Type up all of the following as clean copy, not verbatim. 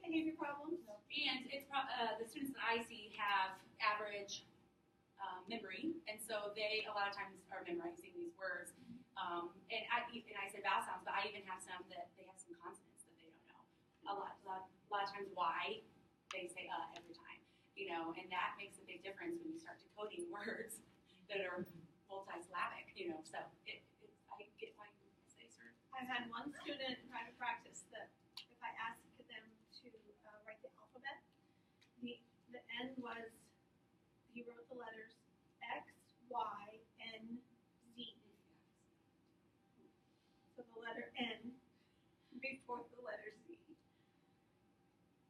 behavior problems. No. And it's the students that I see have average memory, and so they a lot of times are memorizing these words. And I say vowel sounds, but I even have some that they have some consonants that they don't know. A lot of times, why they say every time, and that makes a big difference when you start decoding words that are multisyllabic, So I get why you say certain. I've had one student in private practice that if I asked them to write the alphabet, the N was, he wrote the letters X, Y, N, Z. So the letter N before the letter Z.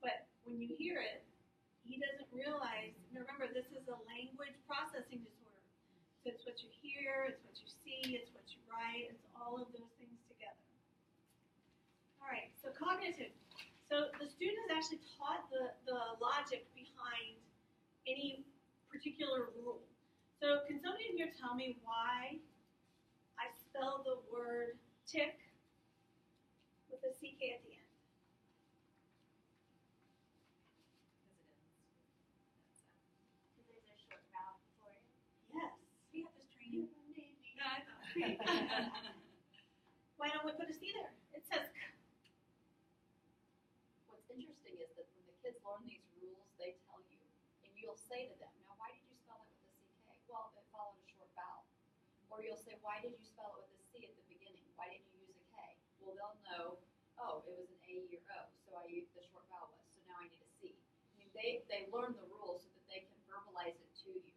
But when you hear it, he doesn't realize, remember, this is a language processing disorder. So it's what you hear, it's what you see, it's what you write, it's all of those things together. All right, so cognitive. So the student is actually taught the logic behind any particular rule. So can somebody in here tell me why I spell the word tick with a CK at the end? Because there's a short vowel before it. Yes. We have this training. Why don't we put a C there? It says K. What's interesting is that when the kids learn these rules, they tell you, and you'll say to them, now why did you spell it with a CK? Well, it followed a short vowel. Or you'll say, why did you spell it with a C at the beginning? Why didn't you use a K? Well, they'll know, oh, it was an A or O, so I used the short vowel was, so now I need a C. I mean, they learn the rules so that they can verbalize it to you.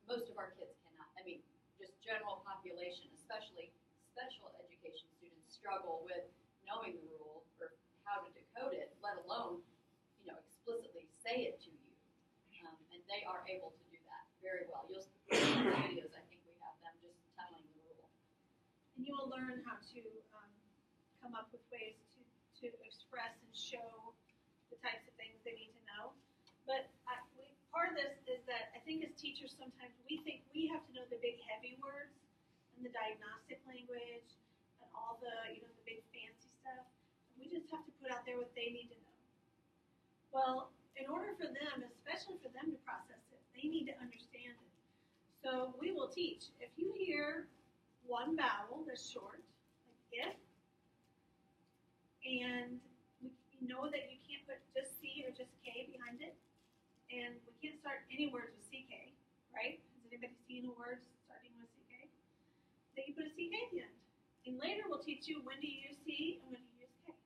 Most of our kids cannot. I mean, just general population, especially special education students, struggle with knowing the rule or how to decode it, let alone, explicitly say it to you. And they are able to do that very well. You'll see in the videos, I think we have them just telling the rule. And you will learn how to come up with ways to express and show the types of things they need to know. But part of this is that I think as teachers sometimes we think we have to know the big heavy words and the diagnostic language and all the the big fancy stuff. And we just have to put out there what they need to know. Well, in order for them, especially for them to process it, they need to understand it. So we will teach. If you hear one vowel that's short, like if, and you know that you can't put just C or just K behind it, and we can't start any words with CK, right? Has anybody seen a word starting with CK? Then you put a CK at the end. And later we'll teach you when to use C and when to use K,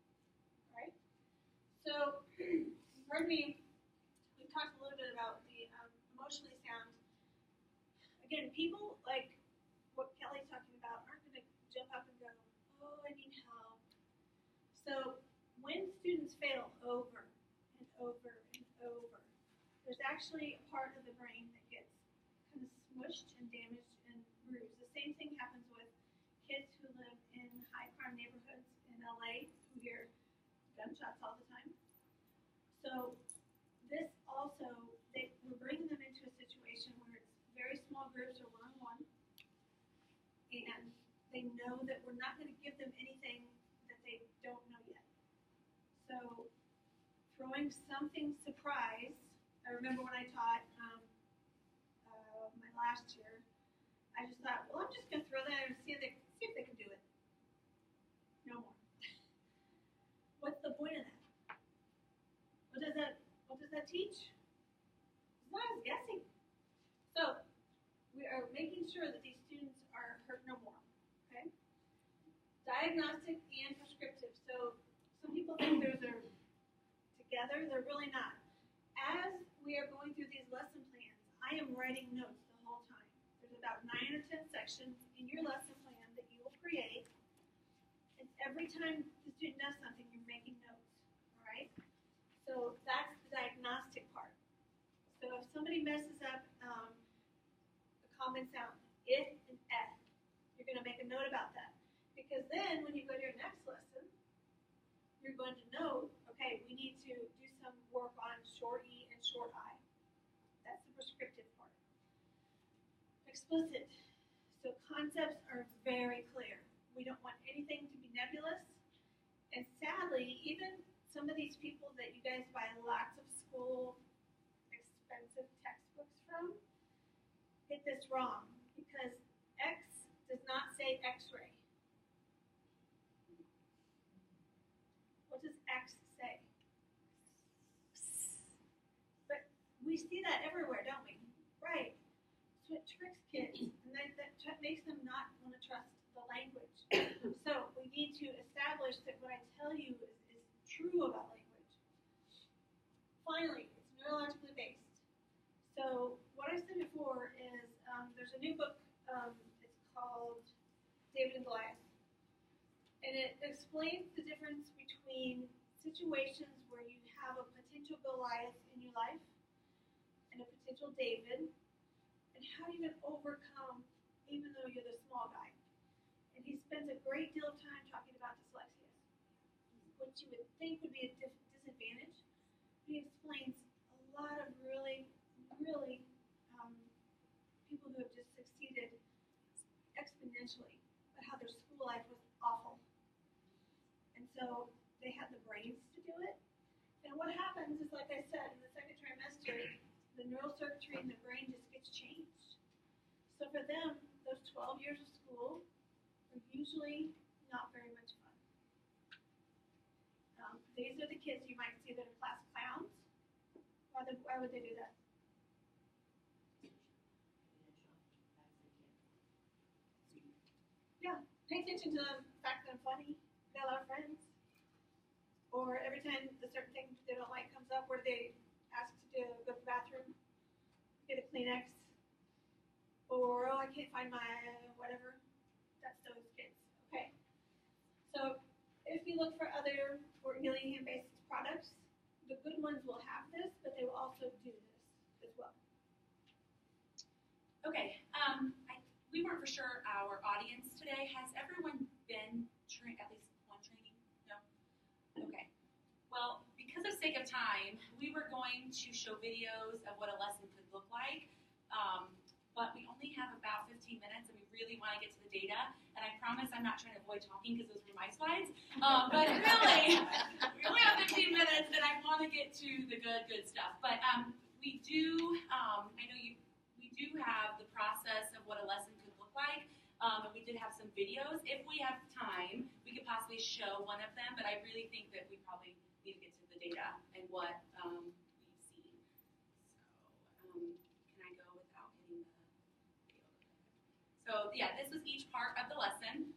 right? So, you've heard me, we've talked a little bit about the emotionally sound. Again, people, like what Kelly's talking about, aren't going to jump up and go, oh, I need help. So, when students fail over and over and over, there's actually a part of the brain that gets kind of smushed and damaged and bruised. The same thing happens with kids who live in high crime neighborhoods in LA who hear gunshots all the time. So this also, we're bringing them into a situation where it's very small groups or one-on-one, and they know that we're not going to give them anything that they don't know yet. So throwing something surprise. I remember when I taught my last year, I just thought, well, I'm just going to throw that and see if they can do it. No more. What's the point of that? What does that teach? It's not as guessing. So we are making sure that these students are hurt no more. Okay? Diagnostic and prescriptive. So some people think those are together. They're really not. As we are going through these lesson plans, I am writing notes the whole time. There's about 9 or 10 sections in your lesson plan that you will create. And every time the student does something, you're making notes. All right? So that's the diagnostic part. So if somebody messes up a common sound, it and F, you're going to make a note about that. Because then when you go to your next lesson, you're going to know, okay, we need to do some work on short E and short I. That's the prescriptive part. Explicit. So concepts are very clear. We don't want anything to be nebulous. And sadly, even of these people that you guys buy lots of school expensive textbooks from get this wrong because X does not say X-ray. What does X say? But we see that everywhere, don't we? Right. So it tricks kids, and that makes them not want to trust the language. So we need to establish that what I tell you is true about language. Finally, it's neurologically based. So what I said before is there's a new book. It's called David and Goliath, and it explains the difference between situations where you have a potential Goliath in your life and a potential David, and how you can overcome even though you're the small guy. And he spends a great deal of time talking about dyslexia, which you would think would be a disadvantage. He explains a lot of really people who have just succeeded exponentially, but how their school life was awful. And so they had the brains to do it. And what happens is, like I said, in the second trimester, the neural circuitry in the brain just gets changed. So for them, those 12 years of school are usually not very much fun. These are the kids you might see that are class clowns. Why would they do that? Yeah, pay attention to the fact that I'm funny, got a lot of friends. Or every time a certain thing they don't like comes up, where they ask to go to the bathroom, get a Kleenex, or oh, I can't find my whatever. That's those kids. Okay. So if you look for other Gillingham-based products, the good ones will have this, but they will also do this as well. Okay, we weren't for sure our audience today. Has everyone been at least one training? No? Okay. Well, because of sake of time, we were going to show videos of what a lesson could look like, but we only have about 15 minutes, and we really want to get to the data. And I promise I'm not trying to avoid talking because those were my slides. But really, we only have 15 minutes, and I want to get to the good stuff. But we do, I know we do have the process of what a lesson could look like. And we did have some videos. If we have time, we could possibly show one of them, but I really think that we probably need to get to the data and what we've seen. So, can I go without hitting the video? So, yeah, this was each part of the lesson.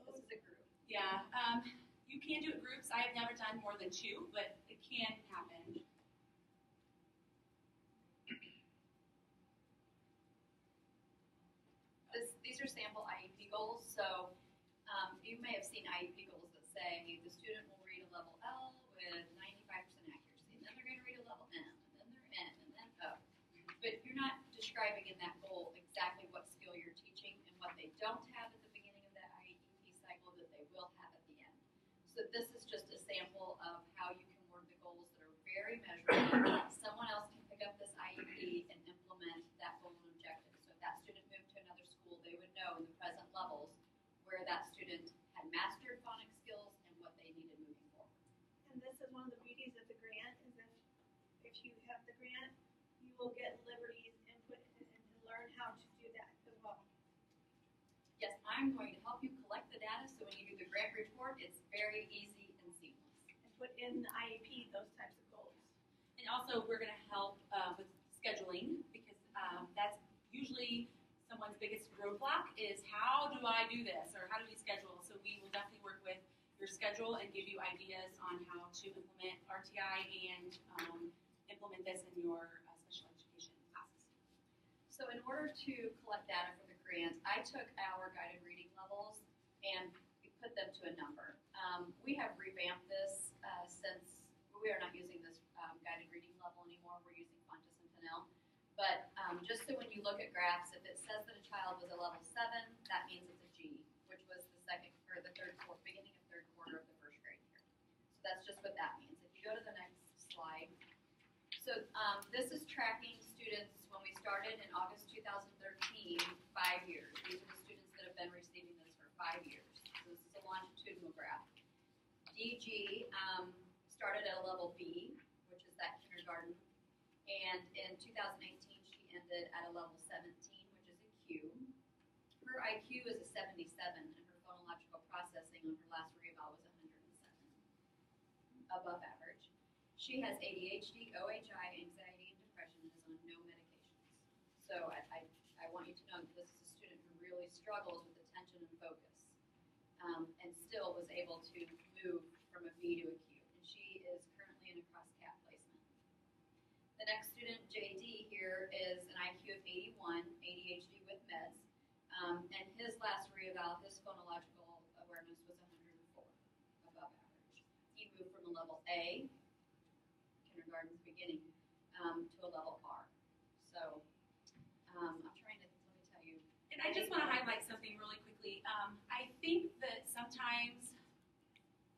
This is a group. Yeah, you can do it groups. I have never done more than 2, but it can happen. These are sample IEP goals. So you may have seen IEP goals that say the student will read a level L with 95% accuracy, and then they're going to read a level M, and then they're N, and then O. But you're not describing in that goal exactly what skill you're teaching and what they don't have at the beginning of that IEP cycle that they will have at the end. So this is just a sample of how you can word the goals that are very measurable. Someone else can pick up this IEP and implement that goal and objective. So if that student moved to another school, they would know in the present levels where that student had mastered phonics skills and what they needed moving forward. And this is one of the beauties of the grant, is that if you have the grant, you will get Liberty's input and learn how to do that as well. Yes, I'm going to help you collect the data, so when you do the grant report, it's very easy and seamless. And put in the IEP those types of goals. And also, we're going to help with scheduling, because that's usually someone's biggest roadblock is, how do I do this, or how do we schedule? So we will definitely work with your schedule and give you ideas on how to implement RTI and implement this in your special education classes. So in order to collect data for the grant, I took our guided reading levels and we put them to a number. We have revamped this since we are not using this guided reading level anymore. We're using Fontes and Pinnell. But just so when you look at graphs, if it says that a child was a level 7, that means it's a G, which was the beginning of third quarter of the first grade year. So that's just what that means. If you go to the next slide. So this is tracking students when we started in August 2013, 5 years. These are the students that have been receiving this for 5 years. So this is a longitudinal graph. DG started at a level B, which is that kindergarten, and in 2018 she ended at a level 17, which is a Q. Her IQ is a 77, and her phonological processing on her last reeval was 107, above average. She has ADHD, OHI, anxiety, and depression, and is on no medications. So I want you to know that this is a student who really struggles with attention and focus, and still was able to move from a B to a Q. And she is currently in a cross-cap placement. The next student, JD, here is an IQ of 81, ADHD with meds. And his last reeval, his phonological awareness was 104, above average. He moved from a level A, kindergarten's beginning, to a level R. So I'm trying to, let me tell you. And I just want to highlight something really quickly. I think that sometimes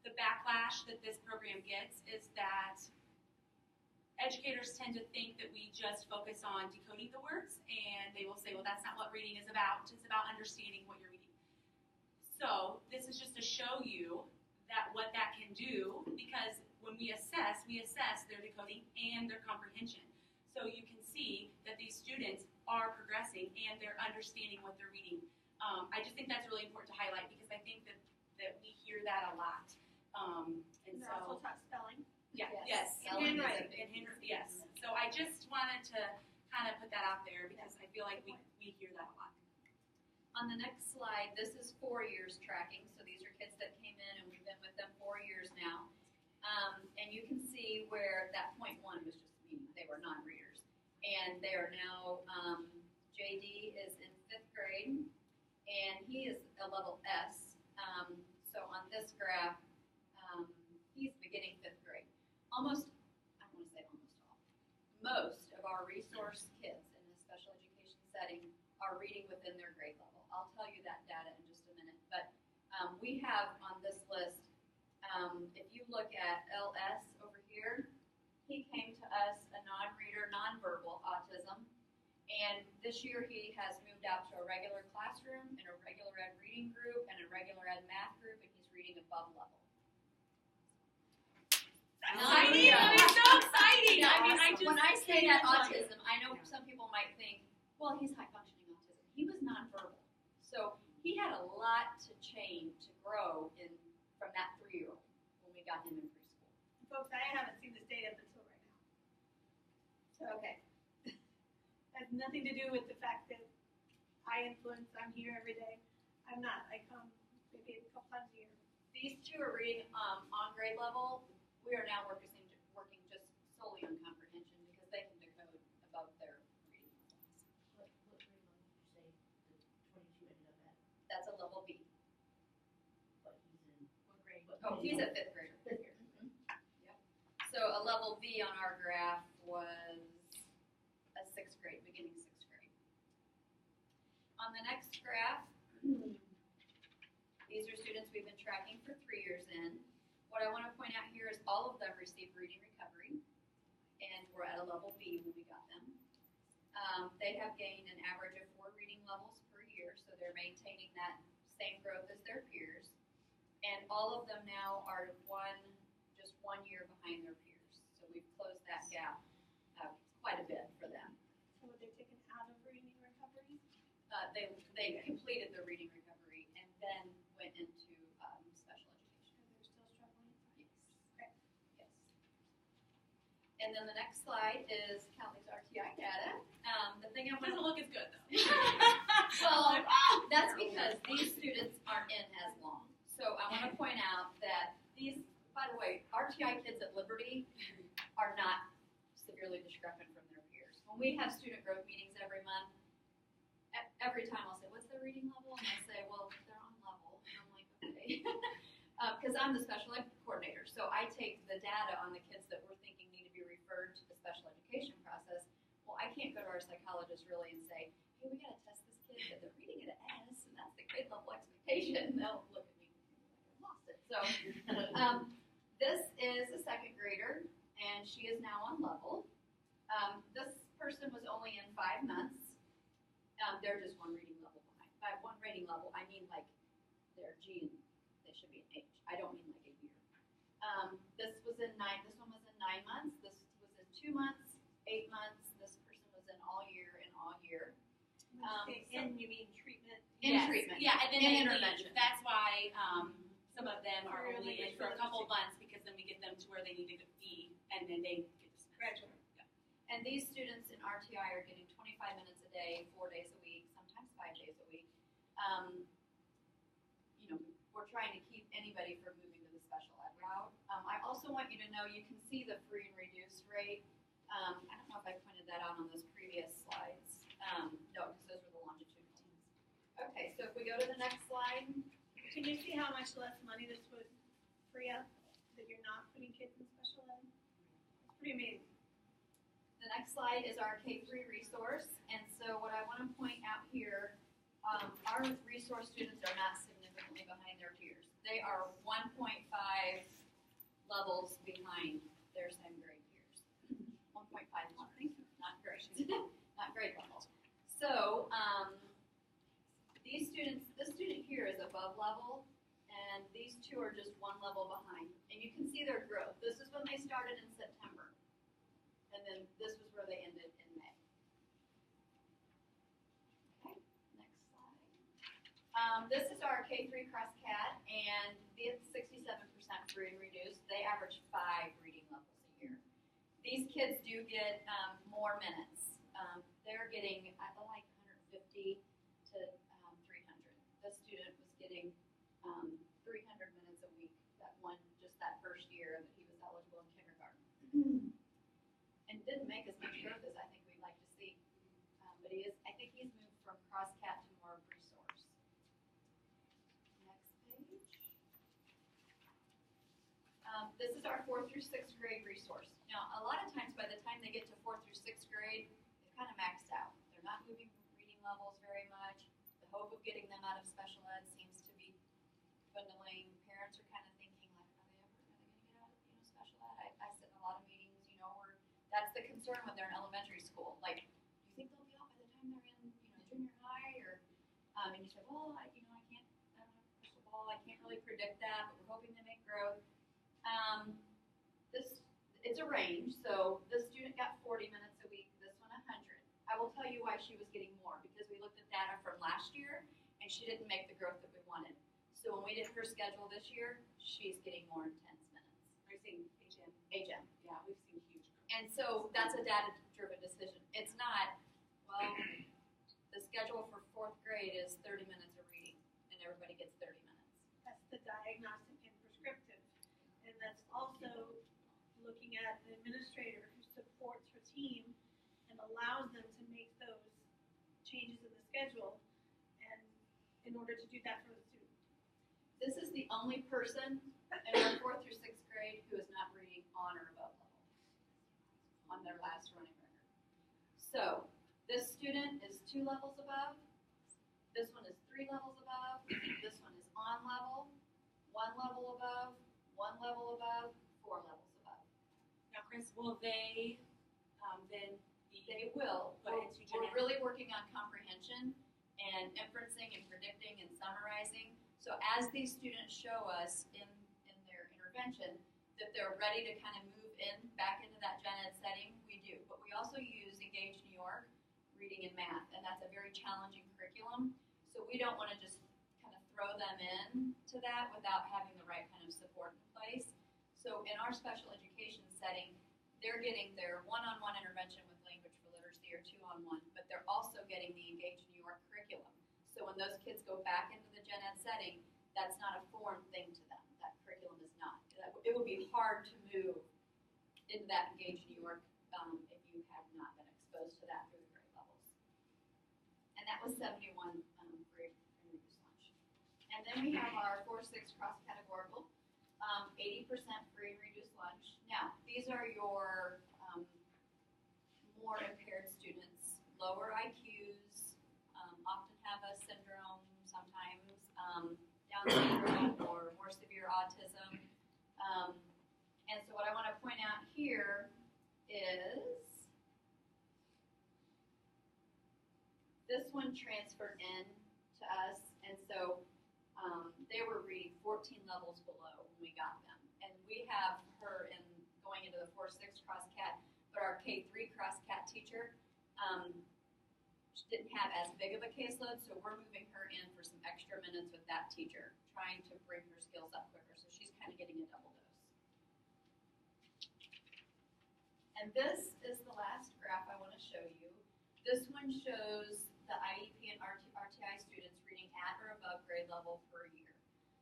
the backlash that this program gets is that educators tend to think that we just focus on decoding the words, and they will say, well, that's not what reading is about. It's about understanding what you're reading. So this is just to show you that what that can do, because when we assess their decoding and their comprehension. So you can see that these students are progressing and they're understanding what they're reading. I just think that's really important to highlight, because I think that we hear that a lot. And And they're so, also taught spelling. yeah, Yes. yes, Spelling is a handwriting, big and yes. So I just wanted to kind of put that out there, because I feel like we hear that a lot. On the next slide, this is 4 years tracking. So these are kids that came in and we've been with them 4 years now. And you can see where that point 1 was just meaning they were non-readers. And they are now, JD is in 5th grade, and he is a level S. So on this graph, he's beginning 5th grade. Almost, I don't want to say almost all, most of our resource kids in a special education setting are reading within their grade level. I'll tell you that data in just a minute. But we have on this list, if you look at LS over here, he came to us a non-reader, non-verbal autism. And this year he has moved out to a regular classroom and a regular ed reading group and a regular ed math group, and he's reading above level. Exciting! I mean, so exciting! I mean, I just When I say can't that tell you. autism, I know some people might think, well, he's high functioning autism. He was nonverbal. So he had a lot to change, to grow from that 3-year-old when we got him in preschool. Folks, I haven't seen this data up until right now. So, Okay. has nothing to do with the fact that I influence, I'm here every day. I'm not, I come maybe a couple times a year. These two are reading on grade level. We are now working just solely on comprehension because they can decode above their reading levels. What grade level did you say the 22 ended up at? That's a level B. But he's in. What grade? Oh, he's a 5th grader. Mhm. Yep. So a level B on our graph was a 6th grade, beginning 6th grade. On the next graph, these are students we've been tracking for 3 years in. What I want to point out here is all of them received reading recovery, and we're at a level B when we got them. They have gained an average of 4 reading levels per year, so they're maintaining that same growth as their peers. And all of them now are just one year behind their peers. So we've closed that gap quite a bit for them. So were they taken out of reading recovery? They completed the reading recovery and then went into special education. Because they're still struggling? Yes. Okay. Yes. And then the next slide is Cali's RTI data. The thing I want Doesn't to look as good though. well, that's because these students aren't in as long. So I want to point out that these, by the way, RTI kids at Liberty are not severely discrepant from their peers. When we have student growth meetings every month, every time I'll say, what's their reading level? And they'll say, well, they're on level. And I'm like, okay. Because I'm the special ed coordinator. So I take the data on the kids that we're thinking need to be referred to the special education process. Well, I can't go to our psychologist really and say, hey, we got to test this kid, but they're reading at an S, and that's the grade level expectation. They'll look at me like I lost it. So this is a 2nd grader, and she is now on level. This person was only in 5 months. They're just 1 reading level behind. By 1 rating level, I mean like they're G and they should be an H. I don't mean like a year. This one was in 9 months, this was in 2 months, 8 months, this person was in all year and all year. And you mean treatment? In Yes. treatment. Yeah, and then In they intervention. leave. That's why, some of them are For only in language for a couple fellowship. months, because then we get them to where they need to be, and then they get dismissed. Graduate. And these students in RTI are getting 25 minutes a day, 4 days a week, sometimes 5 days a week. We're trying to keep anybody from moving to the special ed route. I also want you to know, you can see the free and reduced rate. I don't know if I pointed that out on those previous slides. No, because those were the longitudinal. Okay, so if we go to the next slide. Can you see how much less money this would free up that you're not putting kids in special ed? It's pretty amazing. The next slide is our K3 resource, and so what I want to point out here, our resource students are not significantly behind their peers. They are 1.5 levels behind their same grade peers. 1.5 levels, not grade, not grade levels. So this student here is above level, and these two are just one level behind. And you can see their growth. This is when they started in September. And then this was where they ended in May. Okay, next slide. This is our K3 CrossCat, and it's 67% free and reduced. They average 5 reading levels a year. These kids do get more minutes. They're getting, I like 150 to 300. This student was getting 300 minutes a week just that first year that he was eligible in kindergarten. And didn't make as much growth as I think we'd like to see. But I think he's moved from CrossCat to more resource. Next page. This is our 4th through 6th grade resource. Now, a lot of times by the time they get to 4th through 6th grade, they're kind of maxed out. They're not moving reading levels very much. The hope of getting them out of special ed seems to be dwindling. Parents are kind of thinking like, are they going to get out of special ed? I sit in a lot of meetings, where that's the concern when they're in elementary school. Like, do you think they'll be out by the time they're in, junior high? Or, and you say, well, I don't have a crystal ball. I can't really predict that, but we're hoping they make growth. It's a range. So this student got 40 minutes a week. This one 100. I will tell you why she was getting more, because we looked at data from last year, and she didn't make the growth that we wanted. So when we did her schedule this year, she's getting more intense minutes. Are you seeing HM? HM. Yeah, we've seen huge growth. And so that's a data-driven decision. It's not, well, the schedule for 4th grade is 30 minutes of reading, and everybody gets 30 minutes. That's the diagnostic and prescriptive. And that's also looking at an administrator who supports her team and allows them to make those changes in the schedule, and in order to do that for the student. This is the only person in our 4th through 6th grade who is not reading on or above level on their last running record. So this student is 2 levels above. This one is 3 levels above. This one is on level, 1 level above, 1 level above, 4 levels above. Now, Chris, will they then be? They will. Go ahead, We're really working on comprehension and inferencing and predicting and summarizing. So as these students show us in their intervention that they're ready to kind of move back into that gen ed setting, we do. But we also use Engage New York, reading and math, and that's a very challenging curriculum. So we don't want to just kind of throw them in to that without having the right kind of support in place. So in our special education setting, they're getting their one-on-one intervention with language for literacy or 2-on-1, but they're also getting the Engage New York curriculum. So when those kids go back into the gen ed setting, that's not a foreign thing to them. That curriculum is not. It would be hard to move into that Engage New York if you had not been exposed to that through the grade levels. And that was 71 free and reduced lunch. And then we have our 4-6 cross-categorical, 80% free and reduced lunch. Now, these are your more impaired students, lower IQs, often have a syndrome sometimes, Down syndrome or more severe autism. And so what I want to point out here is this one transferred in to us, and so they were reading 14 levels below when we got them. And we have her going into the 4-6 cross cat, but our K3 cross cat teacher, she didn't have as big of a caseload, so we're moving her in for some extra minutes with that teacher, trying to bring her skills up quicker. So she's kind of getting a double dose. And this is the last graph I want to show you. This one shows the IEP and RTI students reading at or above grade level per year.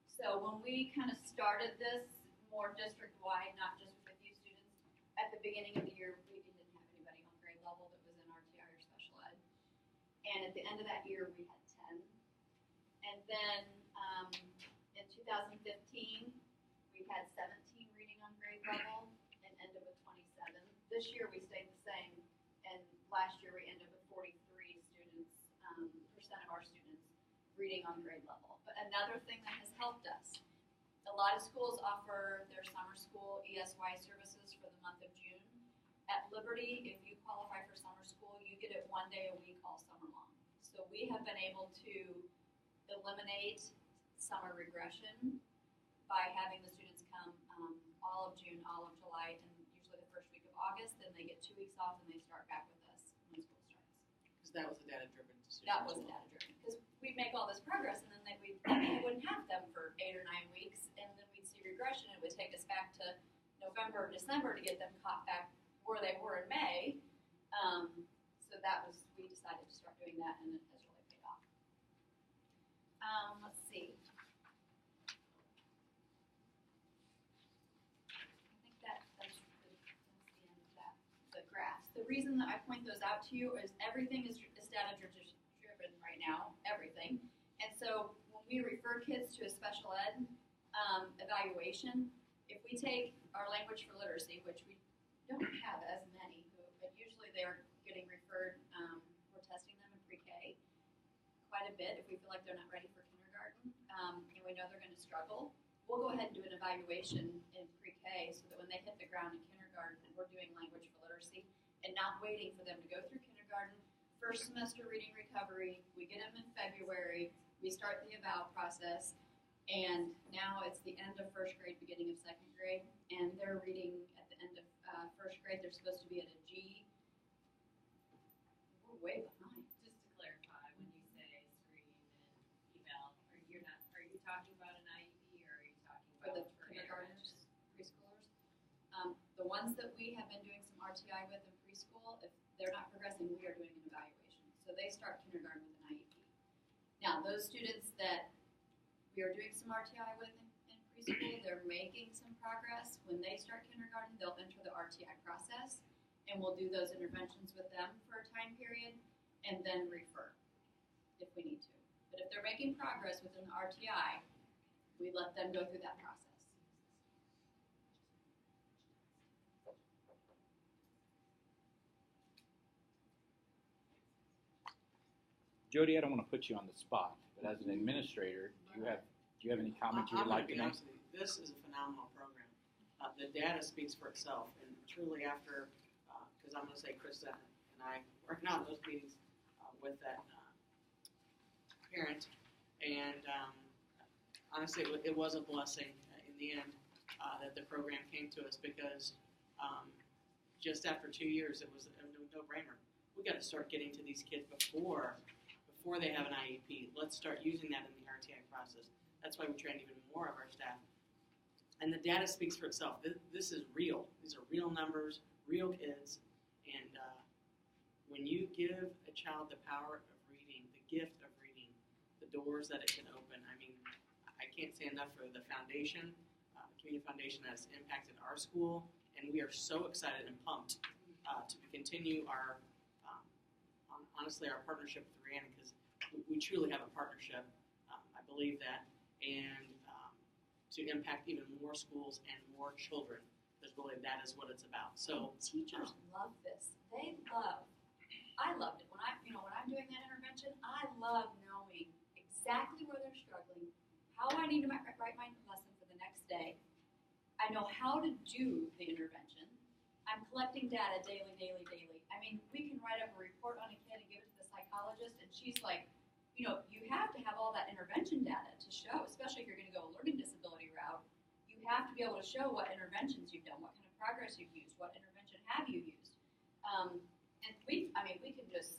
So when we kind of started this more district-wide, not just with youth students, at the beginning of the year, we didn't have anybody on grade level that was in RTI or special ed. And at the end of that year, we had 10. And then in 2015, we had 17 reading on grade level and ended with 27. This year, we stayed the same. And last year, we ended with 43 students, percent of our students reading on grade level. But another thing that has helped us, a lot of schools offer their summer school ESY services for the month of June. At Liberty, if you qualify for summer school, you get it 1 day a week all summer long. So we have been able to eliminate summer regression by having the students come all of June, all of July, and usually the first week of August. Then they get 2 weeks off and they start back with us when school starts. Because that was a data-driven decision. That was data-driven. Because we'd make all this progress and then we wouldn't have them for 8 or 9 weeks, and then we'd see regression. It would take us back to November or December to get them caught back where they were in May. So that was, we decided to start doing that, and it has really paid off. Let's see. I think that's the end of that, the graphs. The reason that I point those out to you is everything is data-driven right now, everything. And so when we refer kids to a special ed evaluation, if we take our language for literacy, which we don't have as many, but usually they're getting referred, we're testing them in pre-K quite a bit if we feel like they're not ready for kindergarten, and we know they're going to struggle. We'll go ahead and do an evaluation in pre-K so that when they hit the ground in kindergarten, we're doing language for literacy and not waiting for them to go through kindergarten. First semester reading recovery, we get them in February, we start the eval process, and now it's the end of first grade, beginning of second grade, and they're reading at the end of first grade. They're supposed to be at a G. We're way behind. Just to clarify, when you say screen and eval, are you talking about an IEP or are you talking For about the kindergartners, preschoolers. The ones that we have been doing some RTI with in preschool, if they're not progressing, we are doing an evaluation. So they start kindergarten with an IEP. Now, those students that we are doing some RTI with in preschool, they're making some progress. When they start kindergarten, they'll enter the RTI process, and we'll do those interventions with them for a time period, and then refer if we need to. But if they're making progress within the RTI, we let them go through that process. Jody, I don't want to put you on the spot, but as an administrator, do you have any comments you would like to make? Honestly, this is a phenomenal program. The data speaks for itself, and truly after, because I'm going to say Krista and I working on those meetings with that parent, and honestly, it was a blessing in the end that the program came to us, because just after 2 years, it was a no-brainer. We got to start getting to these kids before they have an IEP. Let's start using that in the RTI process. That's why we train even more of our staff. And the data speaks for itself. This is real. These are real numbers, real kids. And when you give a child the power of reading, the gift of reading, the doors that it can open, I mean, I can't say enough for the foundation, the community foundation that has impacted our school. And we are so excited and pumped to continue our, honestly, our partnership with Rhiannon, because we truly have a partnership. I believe that. And to impact even more schools and more children, because really that is what it's about. So teachers love this. I loved it. When I'm doing that intervention, I love knowing exactly where they're struggling, how I need to write my lesson for the next day. I know how to do the intervention. I'm collecting data daily. I mean, we can write up a report on a kid and give it to the psychologist, and she's like, you have to have all that intervention data to show, especially if you're going to go a learning disability route. You have to be be able to show what interventions you've done, what kind of progress you've used, what intervention have you used. And we can just,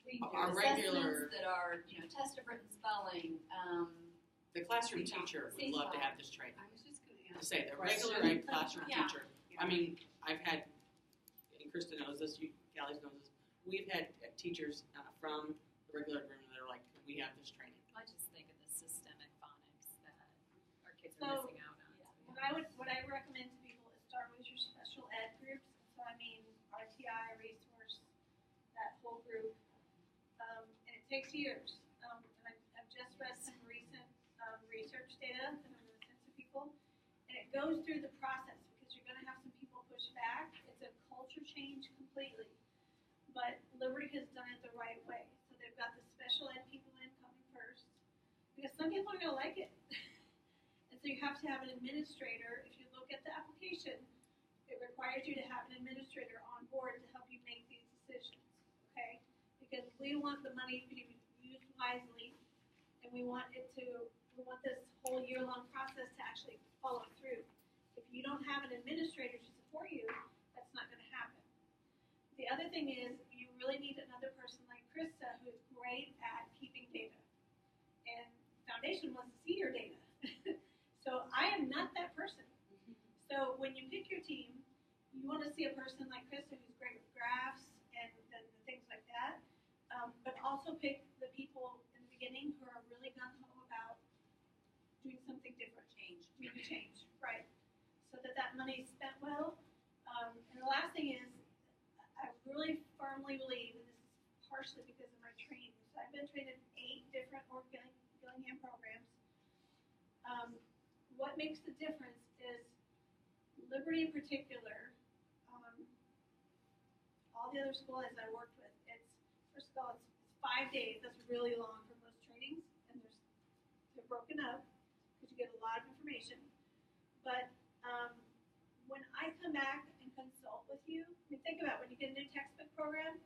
we do Our assessments regular- that are, test of written spelling, The classroom Yeah. teacher would love to CSAT. have this training. I was just gonna To ask. say, the Question. regular ed classroom Yeah. teacher. I mean, I've had, and Krista knows this, Callie knows this, we've had teachers from the regular room that are like, can we have this training? I just think of the systemic phonics that our kids So, are missing out on. What I recommend to people is start with your special ed groups. So I mean, RTI, resource, that whole group. And it takes years. And I've just read some recent research data that I'm going to send to people. And it goes through the process because you're going to have some people push back. It's a culture change completely. But Liberty has done it the right way. So they've got the special ed people in coming first. Because some people are going to like it. And so you have to have an administrator. If you look at the application, it requires you to have an administrator on board to help you make these decisions, okay? Because we want the money to be used wisely, and we want this whole year-long process to actually follow through. If you don't have an administrator to support you, that's not gonna happen. The other thing is, you really need another person like Krista, who's great at keeping data. And Foundation wants to see your data. So I am not that person. So when you pick your team, you want to see a person like Krista who's great with graphs and the things like that, but also pick the people in the beginning who are really gung-ho about doing something different. Making change, right. So that money is spent well. And the last thing is, I really firmly believe, and this is partially because of my training, so I've been trained in 8 different Gillingham programs. What makes the difference is Liberty in particular, all the other schools I worked with, first of all, it's 5 days. That's really long for most trainings, and they're broken up because you get a lot of information. But when I come back and consult with you, I mean, think about when you get a new textbook program.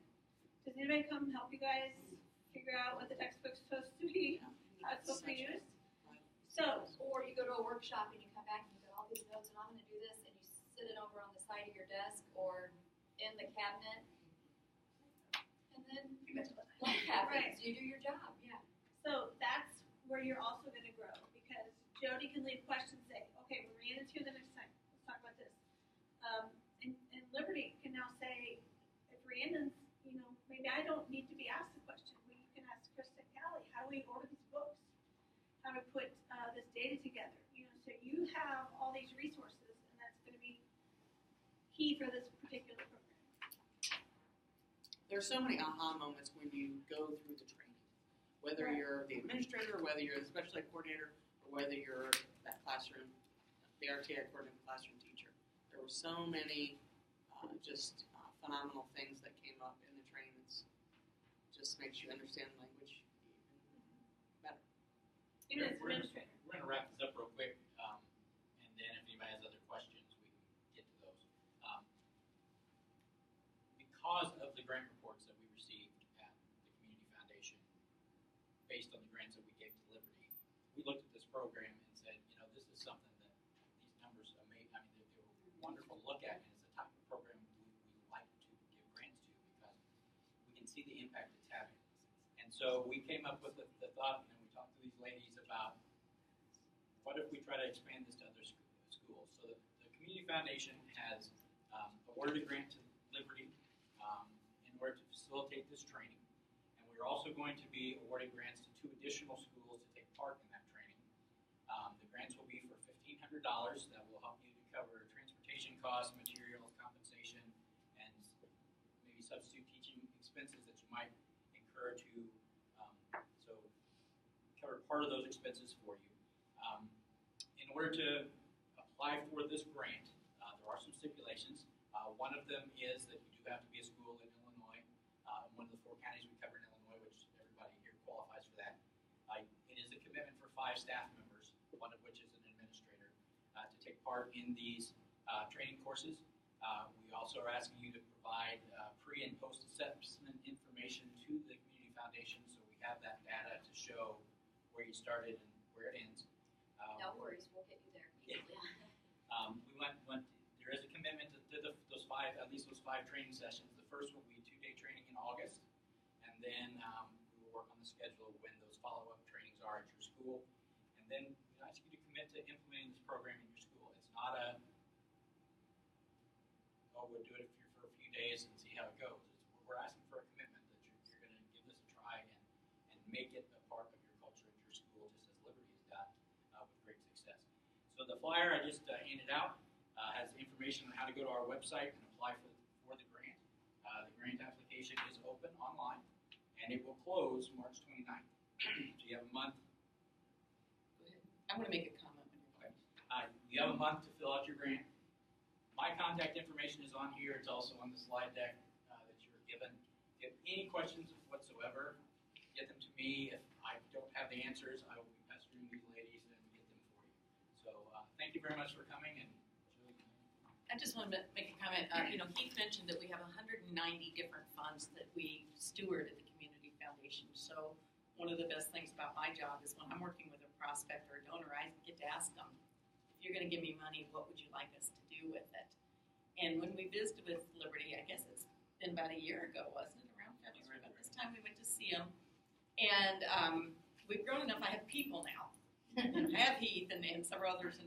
Does anybody come help you guys figure out what the textbook's supposed to be, how it's supposed to be used? So, or you go to a workshop and you come back and you got all these notes and I'm gonna do this and you sit it over on the side of your desk or in the cabinet. And then life happens, you do your job, yeah. So that's where you're also going to grow because Jody can leave questions and say, okay, we're Rhiannon's here the next time. Let's talk about this. And Liberty can now say, if Rhiannon's, maybe I don't need to be asked the question. You can ask Krista and Callie, how do we order these books? How to put this data together? So you have all these resources, and that's going to be key for this particular program. There's so many aha moments when you go through the training, whether Right. you're the administrator, whether you're the special ed coordinator, or whether you're that classroom, the RTI coordinator, classroom teacher. There were so many phenomenal things that came up in the training that just makes you understand language even better. Even as We're- administrator. We're gonna wrap this up real quick, and then if anybody has other questions, we can get to those. Because of the grant reports that we received at the Community Foundation, based on the grants that we gave to Liberty, we looked at this program and said, this is something that these numbers they were wonderful to look at, and it's the type of program we like to give grants to because we can see the impact it's having. And so we came up with the thought, and then we talked to these ladies about what if we try to expand this to other schools. So the Community Foundation has awarded a grant to Liberty in order to facilitate this training. And we're also going to be awarding grants to 2 additional schools to take part in that training. The grants will be for $1,500. That will help you to cover transportation costs, materials, compensation, and maybe substitute teaching expenses that you might incur to cover part of those expenses for you. In order to apply for this grant, there are some stipulations. One of them is that you do have to be a school in Illinois, one of the 4 counties we cover in Illinois, which everybody here qualifies for that. It is a commitment for 5 staff members, one of which is an administrator, to take part in these training courses. We also are asking you to provide pre- and post-assessment information to the Community Foundation so we have that data to show where you started and where it ends. No worries, we'll get you there. Yeah. least those 5 training sessions. The first will be 2-day training in August, and then we will work on the schedule of when those follow-up trainings are at your school. And then we ask you to commit to implementing this program in your school. It's not a, oh, we'll do it for a few days and see how it goes. We're asking for a commitment that you're going to give this a try and make it a part of your culture at your school, just as Liberty has done with great success. So the flyer I just handed out has information on how to go to our website and apply for the grant. The grant application is open online, and it will close March 29th. So you have a month. Go ahead. I want to make a comment when you're ready. You have a month to fill out your grant. My contact information is on here. It's also on the slide deck that you were given. If you have any questions whatsoever, get them to me. If I don't have the answers, I will be pestering these ladies and get them for you. So thank you very much for coming. And I just wanted to make a comment. Keith mentioned that we have 190 different funds that we steward at the Community Foundation. So one of the best things about my job is when I'm working with a prospect or a donor, I get to ask them, if you're going to give me money, what would you like us to do with it? And when we visited with Liberty, I guess it's been about a year ago, wasn't it? Around February. About this time we went to see them. And we've grown enough. I have people now. I have Heath and several others in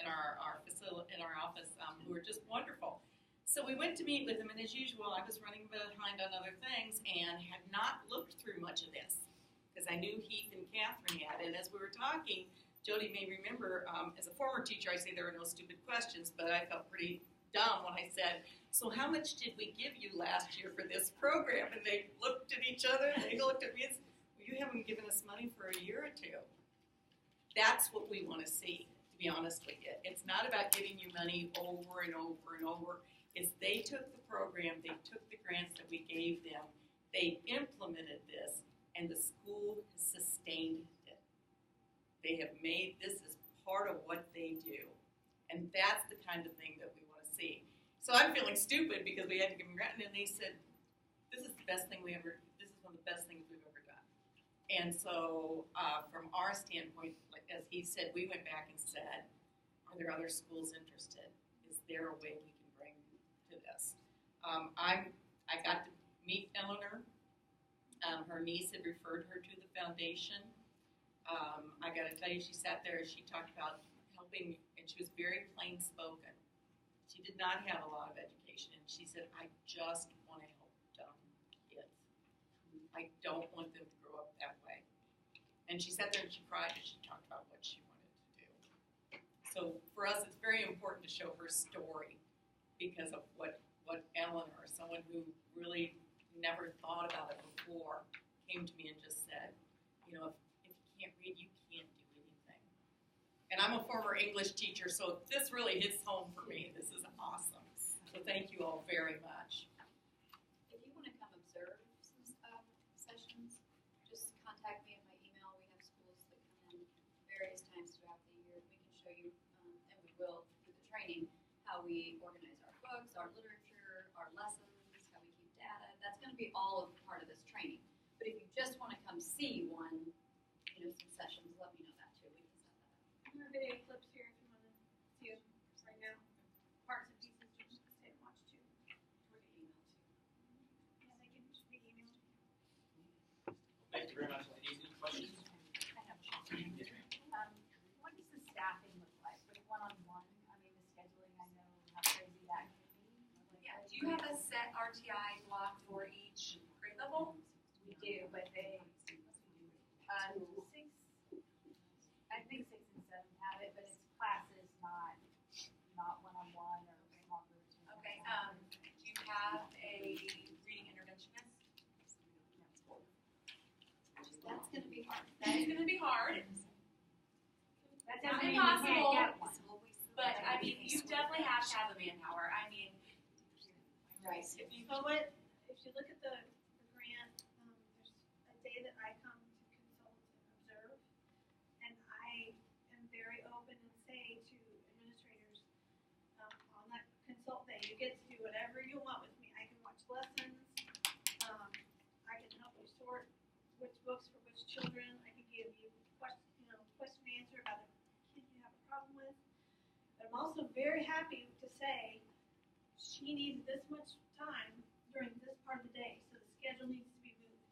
our facility, in our office, who are just wonderful. So we went to meet with them, and as usual, I was running behind on other things and had not looked through much of this because I knew Heath and Catherine had. And as we were talking, Jody may remember, as a former teacher, I say there are no stupid questions, but I felt pretty dumb when I said, "So how much did we give you last year for this program?" And they looked at each other, and they looked at me and said, "Well, you haven't given us money for a year or two." That's what we want to see, to be honest with you. It's not about giving you money over and over and over. It's they took the program, they took the grants that we gave them, they implemented this, and the school has sustained it. They have made this as part of what they do. And that's the kind of thing that we want to see. So I'm feeling stupid because we had to give them grant, and they said, this is the best thing this is one of the best things we've ever done. And so from our standpoint, like as he said, we went back and said, are there other schools interested? Is there a way we can bring to this? I got to meet Eleanor. Her niece had referred her to the foundation. I got to tell you, she sat there and she talked about helping, and she was very plain spoken. She did not have a lot of education, and she said, I just want to help dumb kids. I don't want them to grow up that way. And she sat there and she cried and she talked about what she wanted to do. So for us, it's very important to show her story because of what Eleanor, someone who really never thought about it before, came to me and just said, if you can't read, you can't do anything. And I'm a former English teacher, so this really hits home for me. This is awesome. So thank you all very much. If you want to come observe some sessions, just contact me at my email. We have schools that come in various times throughout the year. We can show you, and we will through the training, how we organize our books, our literature, our lessons, how we keep data. That's going to be all of part of this training. But if you just want to come see one, some sessions, let me know that too. We can set that up. There are video clips here if you want to see them right now. Parts and pieces you can stay and watch too. Or the email too. Yeah, they can just be emailed. thank you very much, ladies. Any questions? I have what does the staffing look like with one-on-one? I mean, the scheduling, I know how crazy that can be. Yeah, do you have a set RTI block for each grade level? We do, but they, 6 and 7 have it, but it's classes, not one-on-one or small groups. Okay, do you have a reading interventionist? That's going to be hard. That is gonna be hard, That Not doesn't mean you can't impossible. get one. but I mean, you definitely have to have the manpower. I mean, Right. If you look at the grant, there's a day that I come to consult and observe, and I am very open and say to administrators, on that consult day, you get to do whatever you want with me. I can watch lessons, I can help you sort which books for which children, I can give you question and answer about a kid you have a problem with. But I'm also very happy to say, she needs this much time during this part of the day, so the schedule needs to be moved.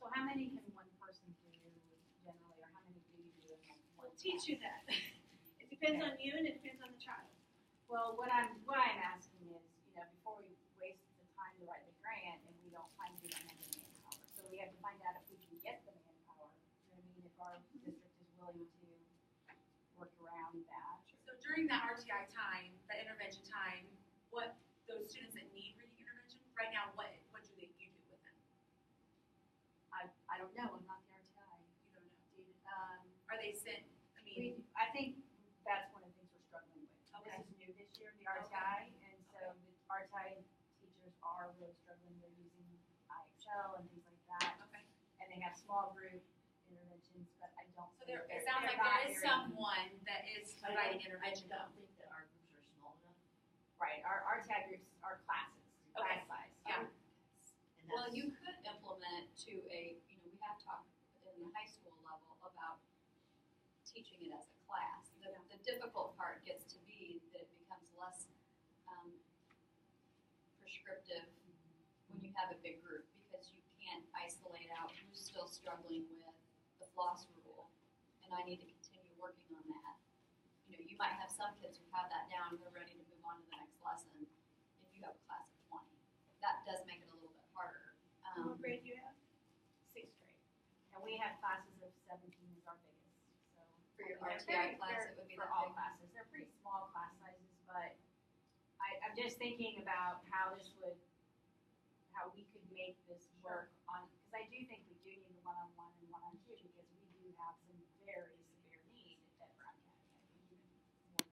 So how many can one person do generally, or how many do you do in like one? We'll teach you that. It depends on you and it depends on the child. Well, what I'm asking is, before we waste the time to write the grant and we don't have the manpower. So we have to find out if we can get the manpower, if our district is willing to work around that. So during that RTI time, that intervention time, what those students that need reading intervention, right now, what do you do with them? I don't know, I'm not the RTI. You don't know. Are they sent? I mean, I think that's one of the things we're struggling with. Okay. This is new this year, the RTI, and so the RTI teachers are really struggling. They're using IXL and things like that, okay. and they have small group interventions, but I don't. So there, think it sounds they're like not there is hearing- someone that is providing intervention. I don't think that our groups are small enough. Right, our RTI groups are classes, Okay. class size. Yeah. And Well, that's- you could implement to we have talked in the high school level about teaching it as a class. The difficult part gets to be that it becomes less prescriptive when you have a big group, because you can't isolate out who's still struggling with the floss rule, and I need to continue working on that. You might have some kids who have that down, they're ready to move on to the next lesson. If you have a class of 20, that does make it a little bit harder. What grade do you have? Sixth grade. And we have classes of 17 is our biggest, so. For your They're RTI very- class, they're- it would be for that all big. classes. They're pretty small class sizes, but I'm just thinking about how we could make this work on, because I do think we do need the one-on-one and one-on-two, because we do have some very